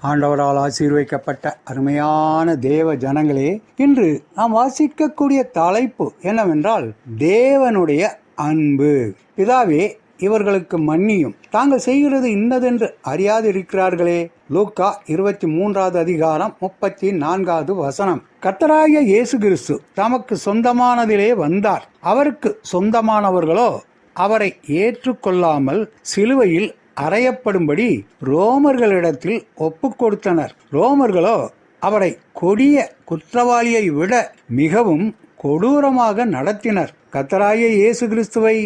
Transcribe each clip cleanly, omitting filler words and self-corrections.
ஆண்டவரால் ஆசீர்வதிக்கப்பட்ட அருமையான தேவ ஜனங்களே, இன்று நாம் வாசிக்கக்கூடிய தலைப்பு என்னவென்றால் தேவனுடைய அன்பு. பிதாவே, இவர்களுக்கு மன்னியும், தாங்கள் செய்கிறது இன்னதென்று அறியாதிருக்கிறார்களே. லூக்கா 23வது அதிகாரம் 34வது வசனம். கர்த்தராகிய இயேசு கிறிஸ்து தமக்கு சொந்தமானதிலே வந்தார். அவருக்கு சொந்தமானவர்களோ அவரை ஏற்றுக்கொள்ளாமல் சிலுவையில் அறையப்படும்படி ரோமர்களிடத்தில் ஒப்பு கொடுத்தனர். ரோமர்களோ அவரை கொடிய குற்றவாளியை விட மிகவும் கொடூரமாக நடத்தினர். கர்த்தராகிய இயேசு கிறிஸ்துவை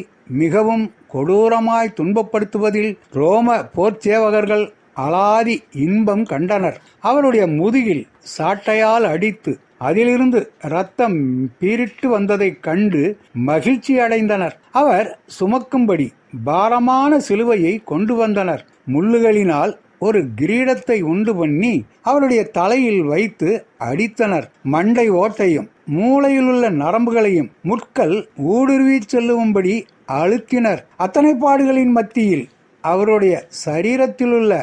மிகவும் கொடூரமாய் துன்பப்படுத்துவதில் ரோம போர்ச்சேவகர்கள் அலாதி இன்பம் கண்டனர். அவருடைய முதுகில் சாட்டையால் அடித்து அதிலிருந்து இரத்தம் பீரிட்டு வந்ததை கண்டு மகிழ்ச்சி அடைந்தனர். அவர் சுமக்கும்படி பாரமான சிலுவையை கொண்டு வந்தனர். முள்ளுகளினால் ஒரு கிரீடத்தை உண்டு பண்ணி அவருடைய தலையில் வைத்து அடித்தனர். மண்டை ஓட்டையும் மூளையில் உள்ள நரம்புகளையும் முட்கள் ஊடுருவி செல்லும்படி அழுத்தினர். அத்தனை பாடுகளின் மத்தியில் அவருடைய சரீரத்திலுள்ள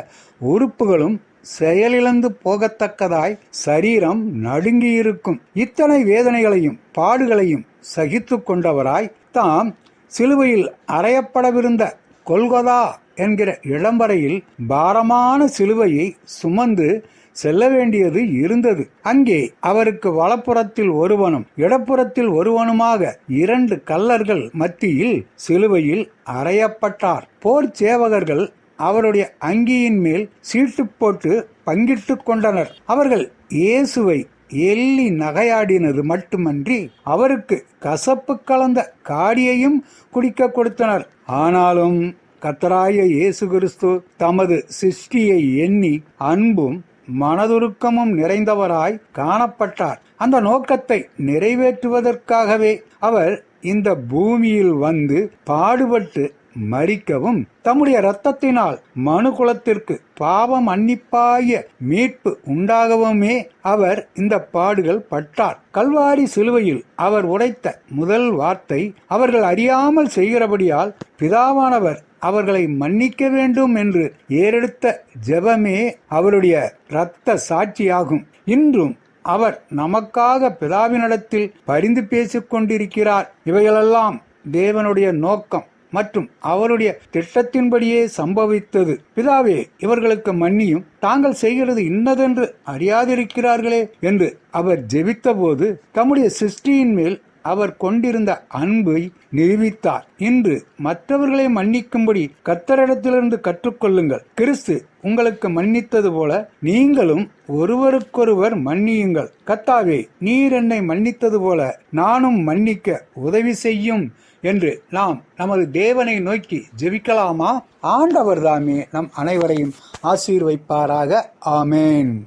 உறுப்புகளும் செயலிழந்து போகத்தக்கதாய் சரீரம் நடுங்கியிருக்கும். இத்தனை வேதனைகளையும் பாடுகளையும் சகித்து கொண்டவராய் தாம் சிலுவையில் அறையப்படவிருந்த கொல்கொதா என்கிற இளம்பரையில் பாரமான சிலுவையை சுமந்து செல்ல வேண்டியது இருந்தது. அங்கே அவருக்கு வலப்புறத்தில் ஒருவனும் இடப்புறத்தில் ஒருவனுமாக 2 கல்லர்கள் மத்தியில் சிலுவையில் அறையப்பட்டார். போர் சேவகர்கள் அவருடைய அங்கியின் மேல் சீட்டு போட்டு பங்கிட்டு கொண்டனர். அவர்கள் இயேசுவை எள்ளி நகையாடினது மட்டுமன்றி அவருக்கு கசப்பு கலந்த காடியையும் குடிக்க கொடுத்தனர். ஆனாலும் கர்த்தராகிய இயேசு கிறிஸ்து தமது சிருஷ்டியை எண்ணி அன்பும் மனதுருக்கமும் நிறைந்தவராய் காணப்பட்டார். அந்த நோக்கத்தை நிறைவேற்றுவதற்காகவே அவர் இந்த பூமியில் வந்து பாடுபட்டு மரிக்கவும் தம்முடைய இரத்தத்தினால் மனுகுலத்திற்கு பாவ மன்னிப்பாய மீட்பு உண்டாகவுமே அவர் இந்த பாடுகள் பட்டார். கல்வாரி சிலுவையில் அவர் உரைத்த முதல் வார்த்தை அவர்கள் அறியாமல் செய்கிறபடியால் பிதாவானவர் அவர்களை மன்னிக்க வேண்டும் என்று ஏறெடுத்த ஜெபமே அவருடைய இரத்த சாட்சியாகும். இன்றும் அவர் நமக்காக பிதாவினிடத்தில் பரிந்து பேசிக் கொண்டிருக்கிறார். இவைகளெல்லாம் தேவனுடைய நோக்கம் மற்றும் அவருடைய திட்டத்தின்படியே சம்பவித்தது. பிதாவே, இவர்களுக்கு மன்னியும், தாங்கள் செய்கிறது இன்னதென்று அறியாதிருக்கிறார்களே என்று அவர் ஜெபித்த போது தம்முடைய சிருஷ்டியின் மேல் அவர் கொண்டிருந்த அன்பை நிரூபித்தார். இன்று மற்றவர்களை மன்னிக்கும்படி கர்த்தரிடத்திலிருந்து கற்றுக்கொள்ளுங்கள். கிறிஸ்து உங்களுக்கு மன்னித்தது போல நீங்களும் ஒருவருக்கொருவர் மன்னியுங்கள். கர்த்தாவே, நீர் என்னை மன்னித்தது போல நானும் மன்னிக்க உதவி செய்யும் என்று நாம் நமது தேவனை நோக்கி ஜெபிக்கலாமா? ஆண்டவர் தாமே நம் அனைவரையும் ஆசீர்வதிப்பாராக. ஆமேன்.